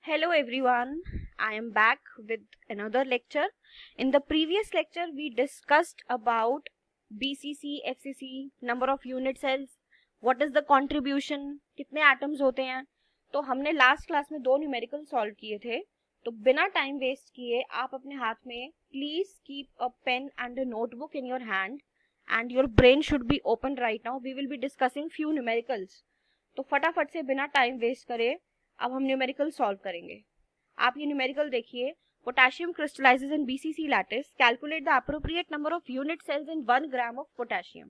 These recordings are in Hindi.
Hello everyone, I am back with another lecture. In the previous lecture, we discussed about BCC, FCC, number of unit cells, what is the contribution, कितने atoms होते हैं. तो हमने लास्ट क्लास में 2 न्यूमेरिकल सॉल्व किए थे. तो बिना टाइम वेस्ट किए आप अपने हाथ में please keep a pen and a notebook in your hand and your brain should be open right now. We will be discussing few numericals. तो फटाफट से बिना टाइम वेस्ट करे अब हम न्यूमेरिकल सॉल्व करेंगे. आप ये न्यूमेरिकल देखिए. Potassium crystallises in BCC lattice. Calculate the appropriate number of unit cells in 1 gram of potassium.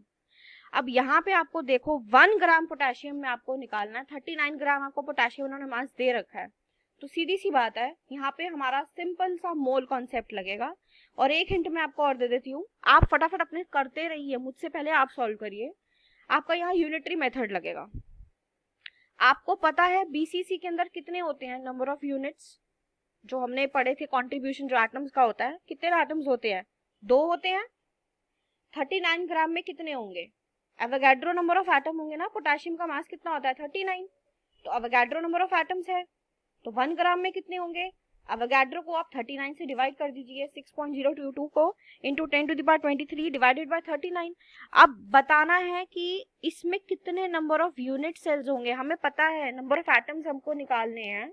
अब यहाँ पे आपको देखो 1 ग्राम पोटेशियम में आपको निकालना है. 39 ग्राम आपको पोटेशियम उन्होंने मास दे रखा है. तो सीधी सी बात है, यहाँ पे हमारा सिंपल सा मोल कॉन्सेप्ट लगेगा. और एक हिंट मैं आपको और दे देती हूँ, आप फटाफट अपने करते रहिए, मुझसे पहले आप सॉल्व करिए. आपका यहाँ यूनिटरी मेथड लगेगा. आपको पता है बीसीसी के अंदर कितने होते हैं नंबर ऑफ यूनिट्स, जो हमने पढ़े थे कंट्रीब्यूशन जो एटम्स का होता है. कितने एटम्स होते हैं? 2 होते हैं. 39 ग्राम में कितने होंगे? एवोगाड्रो नंबर ऑफ एटम होंगे ना. पोटेशियम का मास कितना होता है? 39. तो एवोगाड्रो नंबर ऑफ एटम्स है. तो 1 ग्राम में कितने होंगे? एवोगाड्रो को आप 39 से डिवाइड कर दीजिए. 6.022 को इंटू 10⁻23 डिवाइडेड बाय 39. अब बताना है कि इसमें कितने नंबर ऑफ यूनिट सेल्स होंगे. हमें पता है नंबर ऑफ एटम्स हमको निकालने हैं.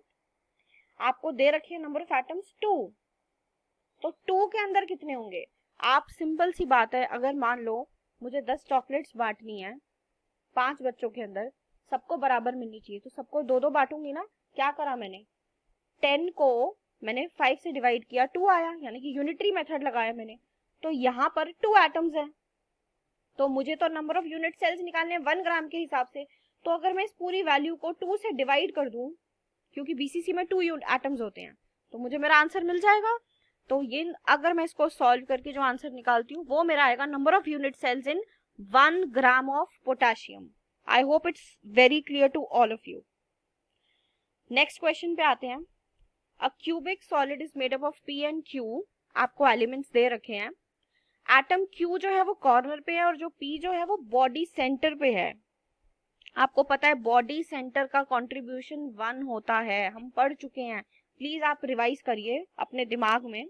आपको दे रखी है नंबर ऑफ एटम्स 2. तो 2 के अंदर कितने होंगे? आप सिंपल सी बात है, अगर मान लो मुझे 10 चॉकलेट्स बांटनी है 5 बच्चों के अंदर, सबको बराबर मिलनी चाहिए, तो सबको 2-2 बांटूंगी ना. क्या करा मैंने? 10 को मैंने 5 से डिवाइड किया, 2 आया, यानी कि यूनिटरी मेथड लगाया मैंने. तो यहाँ पर 2 एटम्स हैं. तो मुझे तो नंबर ऑफ यूनिट सेल्स निकालने हैं 1 ग्राम के हिसाब से. तो अगर मैं इस पूरी वैल्यू को 2 से डिवाइड कर दूं, क्योंकि बीसीसी में 2 एटम्स होते हैं, तो मुझे मेरा आंसर मिल जाएगा. तो ये अगर मैं इसको सॉल्व करके जो आंसर निकालती हूँ वो मेरा आएगा number of unit cells in 1 gram of potassium. I hope it's very clear to all of you. Next question पे आते हैं. A cubic solid is made up of P and Q. आपको एलिमेंट्स दे रखे हैं. एटम क्यू जो है वो कॉर्नर पे है और जो पी जो है वो बॉडी सेंटर पे है. आपको पता है बॉडी सेंटर का कंट्रीब्यूशन 1 होता है, हम पढ़ चुके हैं. प्लीज आप रिवाइज करिए अपने दिमाग में.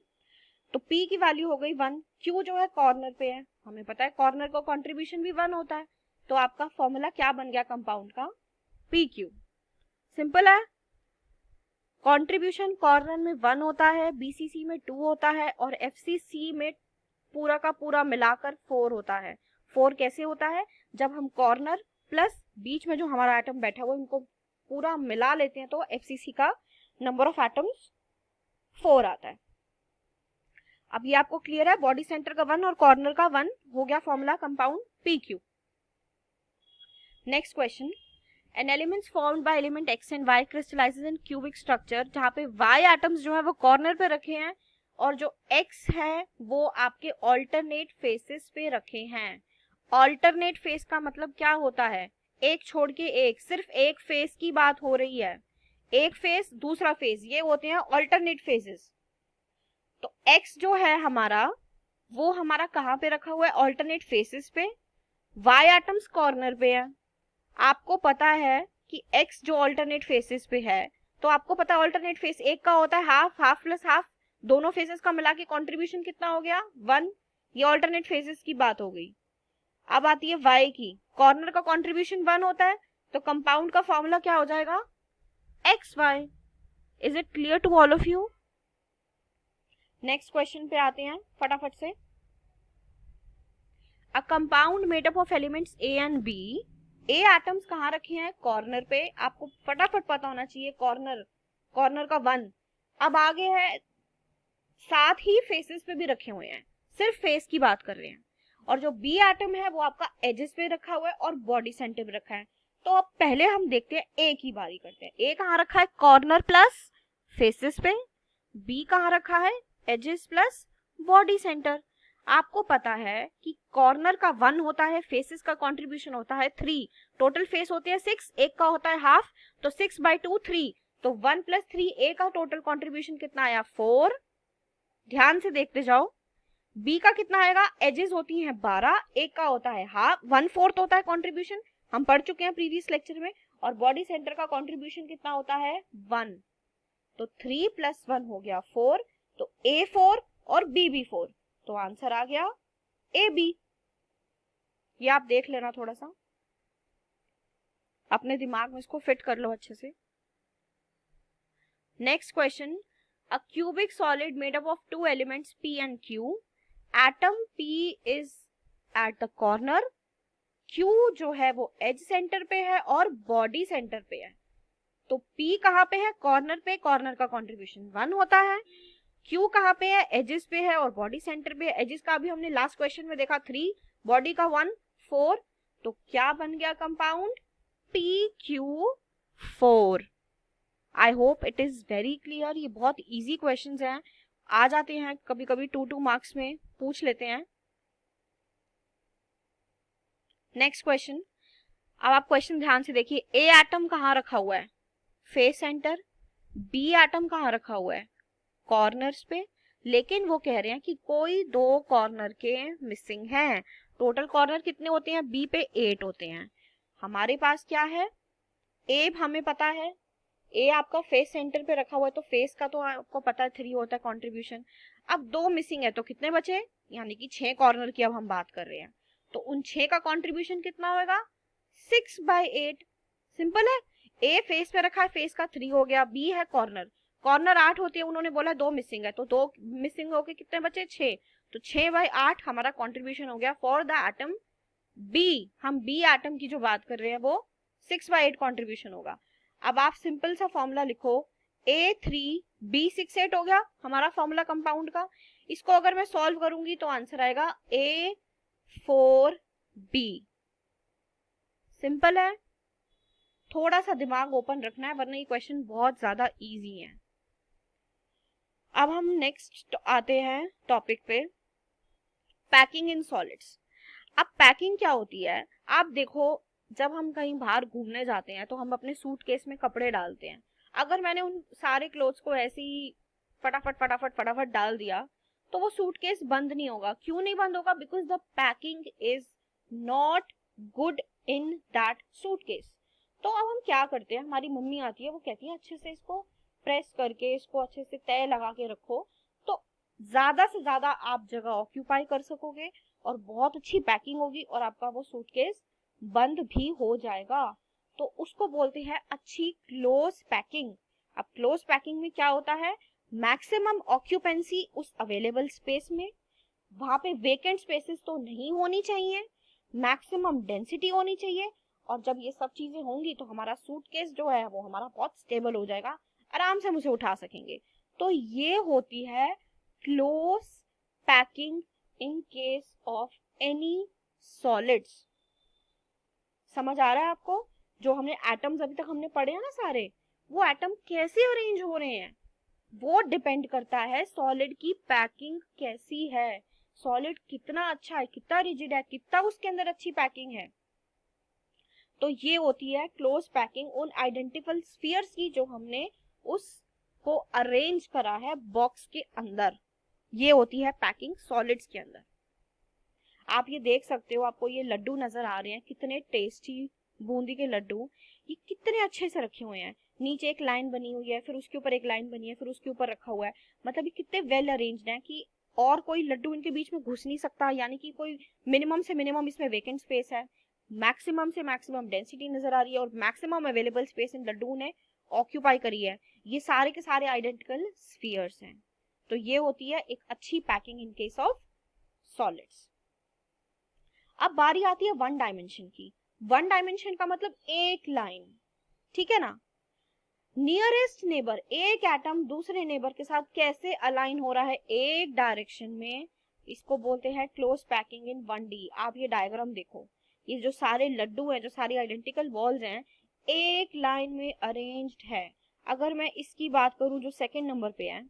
तो P की वैल्यू हो गई 1. Q जो है कॉर्नर पे है, हमें पता है कॉर्नर का कंट्रीब्यूशन भी 1 होता है. तो आपका फॉर्मूला क्या बन गया कंपाउंड का? PQ. सिंपल है. कंट्रीब्यूशन कॉर्नर में 1 होता है, BCC में 2 होता है और FCC में पूरा का पूरा मिलाकर 4 होता है. 4 कैसे होता है? जब हम कॉर्नर प्लस बीच में जो हमारा एटम बैठा हुआ है उनको पूरा मिला लेते हैं तो FCC का नंबर ऑफ एटम्स 4 आता है. अब ये आपको क्लियर है. बॉडी सेंटर का 1 और कॉर्नर का 1 हो गया formula compound PQ. Next question. An elements formed by element X and Y crystallises in cubic structure, जहाँ पे Y एटम्स जो है वो कॉर्नर पे रखे हैं और जो X है वो आपके ऑल्टरनेट फेसेस पे रखे हैं. ऑल्टरनेट फेस का मतलब क्या होता है? एक छोड़ के एक, सिर्फ एक फेस की बात हो रही है. एक फेस दूसरा फेस, ये होते हैं ऑल्टरनेट फेसेस. तो X जो है हमारा वो हमारा कहाँ पे रखा हुआ है? ऑल्टरनेट फेसेस पे. Y एटम्स कॉर्नर पे है. आपको पता है कि X जो ऑल्टरनेट फेसेस पे है, तो आपको पता है ऑल्टरनेट फेस एक का होता है हाफ, हाफ प्लस हाफ, दोनों फेसेस का मिला के कॉन्ट्रीब्यूशन कितना हो गया? 1. ये ऑल्टरनेट फेसेस की बात हो गई. अब आती है Y की. कॉर्नर का कॉन्ट्रीब्यूशन 1 होता है, तो कंपाउंड का फॉर्मूला क्या हो जाएगा? XY. Is it clear to all of you? Next question पे आते हैं फटाफट से. A compound made up of elements A and B. A atoms कहाँ रखे हैं? कॉर्नर पे. आपको फटाफट पता होना चाहिए कॉर्नर का 1. अब आगे है, साथ ही फेसेस पे भी रखे हुए हैं, सिर्फ फेस की बात कर रहे हैं. और जो B एटम है वो आपका एजेस पे रखा हुआ है और बॉडी सेंटर पे रखा है. तो अब पहले हम देखते हैं A की बारी करते हैं. A कहाँ रखा है? कॉर्नर प्लस फेसेस पे. B कहाँ रखा है? Edges plus body centre. आपको पता है कि कॉर्नर का 1 होता है, फेसेस का कंट्रीब्यूशन होता है 3, टोटल फेस होते हैं 6, एक का होता है हाफ, तो 6/2 3. तो 1 + 3 A का टोटल कंट्रीब्यूशन कितना आया? 4. ध्यान से देखते जाओ. B का कितना आएगा? एजेस होती हैं 12, एक का होता है हाफ, 1/4 होता है कंट्रीब्यूशन, हम पढ़ चुके हैं प्रीवियस लेक्चर में. और बॉडी सेंटर का कंट्रीब्यूशन कितना होता है? 1. तो 3 + 1 हो गया 4, तो A4 और B भी 4, तो आंसर आ गया AB। ये आप देख लेना, थोड़ा सा अपने दिमाग में इसको फिट कर लो अच्छे से। Next question, a cubic solid made up of 2 elements P and Q, atom P is at the corner, Q जो है वो एज सेंटर पे है और बॉडी सेंटर पे है। तो P कहाँ पे है? कॉर्नर पे, कॉर्नर का कंट्रीब्यूशन 1 होता है। Q कहाँ पे है? एजेस पे है और बॉडी सेंटर पे है। एजेस का अभी हमने लास्ट क्वेश्चन में देखा 3, बॉडी का 1, 4, तो क्या बन गया compound? PQ4। I hope it is very clear. ये बहुत इजी क्वेश्चंस हैं, आ जाते हैं कभी कभी 2 मार्क्स में, पूछ लेते हैं। नेक्स्ट क्वेश्चन, अब आप क्वेश्चन ध्यान से देखिए। ए एटम कहाँ रखा हुआ है? Face centre. बी एटम कहाँ रखा हुआ है? कॉर्नर्स पे। लेकिन वो कह रहे हैं कि कोई 2 कॉर्नर के मिसिंग हैं। टोटल कॉर्नर कितने होते हैं? बी पे 8 होते हैं। हमारे पास क्या है? ए हमें पता है, ए आपका फेस सेंटर पे रखा हुआ है, तो फेस का तो आपको पता है 3 होता है कंट्रीब्यूशन। अब 2 मिसिंग है, तो कितने बचे? यानी कि 6 कॉर्नर की अब हम बात कर रहे हैं, तो उन 6 का कंट्रीब्यूशन कितना होगा? 6/8। सिंपल है। ए फेस पे रखा है, फेस का 3 हो गया। बी है कॉर्नर, कॉर्नर 8 होती है, उन्होंने बोला 2 मिसिंग है, तो 2 मिसिंग होके कितने बचे? 6, तो 6/8 हमारा कंट्रीब्यूशन हो गया फॉर द एटम बी। हम बी एटम की जो बात कर रहे हैं वो 6/8 कंट्रीब्यूशन होगा। अब आप सिंपल सा फॉर्मूला लिखो, A3B68 हो गया हमारा फॉर्मूला कंपाउंड का। इसको अगर मैं सॉल्व करूंगी तो आंसर आएगा A4B। सिंपल है, थोड़ा सा दिमाग ओपन रखना है वरना ये क्वेश्चन बहुत ज्यादा इजी है। अब हम नेक्स्ट आते हैं टॉपिक पे, पैकिंग इन सॉलिड्स। अब पैकिंग क्या होती है? आप देखो, जब हम कहीं बाहर घूमने जाते हैं तो हम अपने सूटकेस में कपड़े डालते हैं। अगर मैंने उन सारे क्लोथ्स को ऐसे ही फटाफट फटाफट फटाफट डाल दिया तो वो सूटकेस बंद नहीं होगा। क्यों नहीं बंद होगा? Because the packing is not good in that suitcase. तो अब हम क्या करते हैं, हमारी मम्मी आती है, वो कहती है अच्छे से इसको प्रेस करके, इसको अच्छे से तय लगा के रखो, तो ज्यादा से ज्यादा आप जगह ऑक्यूपाई कर सकोगे और बहुत अच्छी पैकिंग होगी और आपका वो सूटकेस बंद भी हो जाएगा। तो उसको बोलते हैं अच्छी क्लोज पैकिंग। अब क्लोज पैकिंग में क्या होता है? मैक्सिमम ऑक्यूपेंसी उस अवेलेबल स्पेस में, वहां पे वेकेंट स्पेसेस तो नहीं होनी चाहिए, मैक्सिमम डेंसिटी होनी चाहिए, और जब ये सब चीजें होंगी तो हमारा सूटकेस जो है वो हमारा बहुत स्टेबल हो जाएगा, आराम से हम उसे उठा सकेंगे। तो ये होती है close packing in case of any solids. समझ आ रहा है आपको? जो हमने एटम्स अभी तक हमने पढ़े हैं ना सारे, वो एटम कैसे अरेंज हो रहे हैं वो डिपेंड करता है सॉलिड की पैकिंग कैसी है, सॉलिड कितना अच्छा है, कितना रिजिड है, कितना उसके अंदर अच्छी पैकिंग है। तो ये होती है क्लोज पैकिंग उन आइडेंटिकल स्फीयर्स की जो हमने उसको अरेंज करा है बॉक्स के अंदर। ये होती है पैकिंग सॉलिड्स के अंदर। आप ये देख सकते हो, आपको ये लड्डू नजर आ रहे हैं, कितने टेस्टी बूंदी के लड्डू, ये कितने अच्छे से रखे हुए हैं। नीचे एक लाइन बनी हुई है, फिर उसके ऊपर एक लाइन बनी है, फिर उसके ऊपर रखा हुआ है, मतलब ये कितने वेल अरेंज्ड हैं कि और कोई लड्डू इनके बीच में घुस नहीं सकता। यानी कि कोई मिनिमम से मिनिमम इसमें वेकेंट स्पेस है, मैक्सिमम से मैक्सिमम डेंसिटी नजर आ रही है और maximum available space in laddoo ने ऑक्यूपाई करी है। ये सारे के सारे आइडेंटिकल स्फीयर्स हैं। तो ये होती है एक अच्छी packing in case of solids. अब बारी आती है वन डायमेंशन की। वन डायमेंशन का मतलब एक लाइन, ठीक है ना? नियरेस्ट नेबर, एक एटम दूसरे नेबर के साथ कैसे अलाइन हो रहा है एक डायरेक्शन में, इसको बोलते हैं क्लोज पैकिंग इन 1D। आप ये डायग्राम देखो, ये जो सारे लड्डू हैं, जो सारी आइडेंटिकल बॉल्स हैं, एक लाइन में अरेंज्ड है। अगर मैं इसकी बात करूं जो सेकंड नंबर पे है,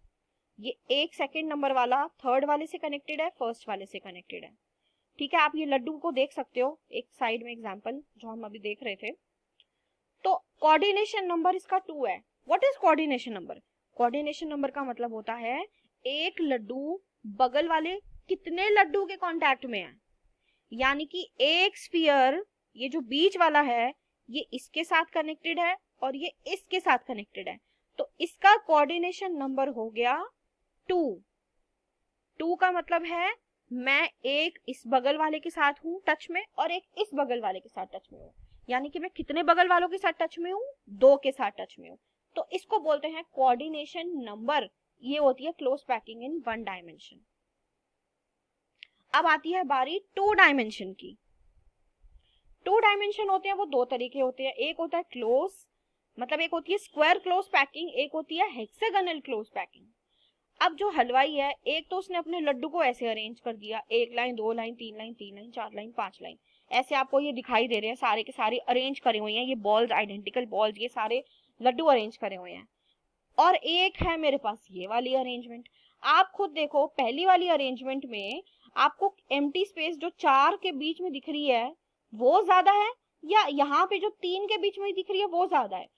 ये एक सेकंड नंबर वाला थर्ड वाले से कनेक्टेड है, फर्स्ट वाले से कनेक्टेड है, ठीक है? आप ये लड्डू को देख सकते हो एक साइड में, एग्जांपल जो हम अभी देख रहे थे। तो कोऑर्डिनेशन नंबर इसका 2 है। What is coordination number? Coordination number का मतलब होता है एक लड्डू बगल वाले कितने लड्डू के कांटेक्ट में है। यानी कि एक स्फीयर, ये जो बीच वाला है, ये इसके साथ कनेक्टेड है और ये इसके साथ कनेक्टेड है। तो इसका कोऑर्डिनेशन नंबर हो गया 2। 2 का मतलब है मैं एक इस बगल वाले के साथ हूं टच में और एक इस बगल वाले के साथ टच में हूं, यानी कि मैं कितने बगल वालों के साथ टच में हूं, 2 के साथ टच में हूं। तो इसको बोलते हैं कोऑर्डिनेशन नंबर। ये होती है क्लोज पैकिंग इन 1 डायमेंशन। अब आती है बारी 2 डायमेंशन की। 2 डायमेंशन होते हैं वो 2 तरीके होते हैं, एक होता है क्लोज, मतलब एक होती है स्क्वायर क्लोज पैकिंग, एक होती है हेक्सागोनल क्लोज पैकिंग। अब जो हलवाई है, एक तो उसने अपने लड्डू को ऐसे अरेंज कर दिया, 1 line 2 line 3 line 3 line 4 line 5 line, ऐसे आपको ये दिखाई दे रहे हैं, सारे के सारे अरेंज करे हुए हैं, ये बॉल्स आइडेंटिकल बॉल्स, ये सारे लड्डू अरेंज करे हुए हैं। और एक है मेरे पास ये वाली अरेंजमेंट। आप खुद देखो, पहली वाली अरेंजमेंट में आपको एम्प्टी स्पेस जो 4 के बीच में दिख रही है वो ज्यादा है, या यहाँ पे जो 3 के बीच में दिख रही है वो ज्यादा है?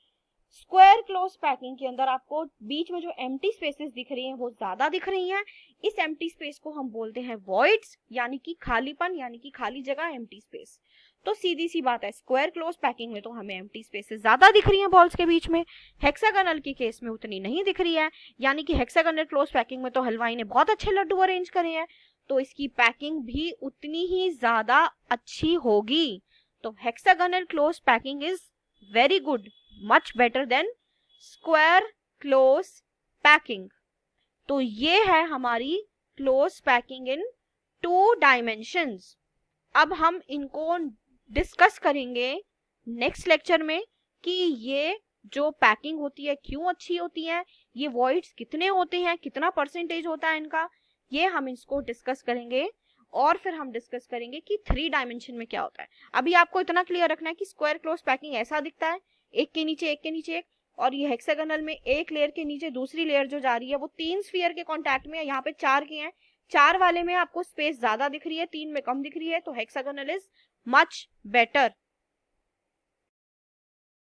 स्क्वायर क्लोज पैकिंग के अंदर आपको बीच में जो एम्प्टी स्पेसेस दिख रही हैं वो ज्यादा दिख रही हैं। इस एम्प्टी स्पेस को हम बोलते हैं वॉइड्स, यानी कि खालीपन, यानी कि खाली जगह, एम्प्टी स्पेस। तो सीधी सी बात है, स्क्वायर क्लोज पैकिंग में तो हमें एम्प्टी स्पेसेस ज्यादा दिख रही हैं बॉल्स के बीच में, हेक्सागोनल के केस में उतनी नहीं दिख रही है, यानी कि हेक्सागोनल क्लोज पैकिंग में तो हलवाई ने बहुत अच्छे लड्डू अरेंज करे हैं, तो इसकी पैकिंग भी उतनी ही ज्यादा अच्छी होगी। तो hexagonal close packing is very good, much better than square close packing। तो ये है हमारी close packing in 2 dimensions। अब हम इनको डिस्कस करेंगे नेक्स्ट लेक्चर में कि ये जो पैकिंग होती है क्यों अच्छी होती है, ये वॉइड्स कितने होते हैं, कितना परसेंटेज होता है इनका, ये हम इसको डिस्कस करेंगे। और फिर हम डिस्कस करेंगे कि 3 डायमेंशन में क्या होता है। अभी आपको इतना क्लियर रखना है कि स्क्वायर क्लोज पैकिंग ऐसा दिखता है, एक के नीचे एक के नीचे एक, और ये हेक्सागोनल में एक लेयर के नीचे दूसरी लेयर जो जा रही है वो 3 स्फीयर के कांटेक्ट में है, यहाँ पे 4 के हैं, 4 वाले में आपको स्पेस ज्यादा दिख रही है, 3 में कम दिख रही है, तो हेक्सागोनल इज मच बेटर।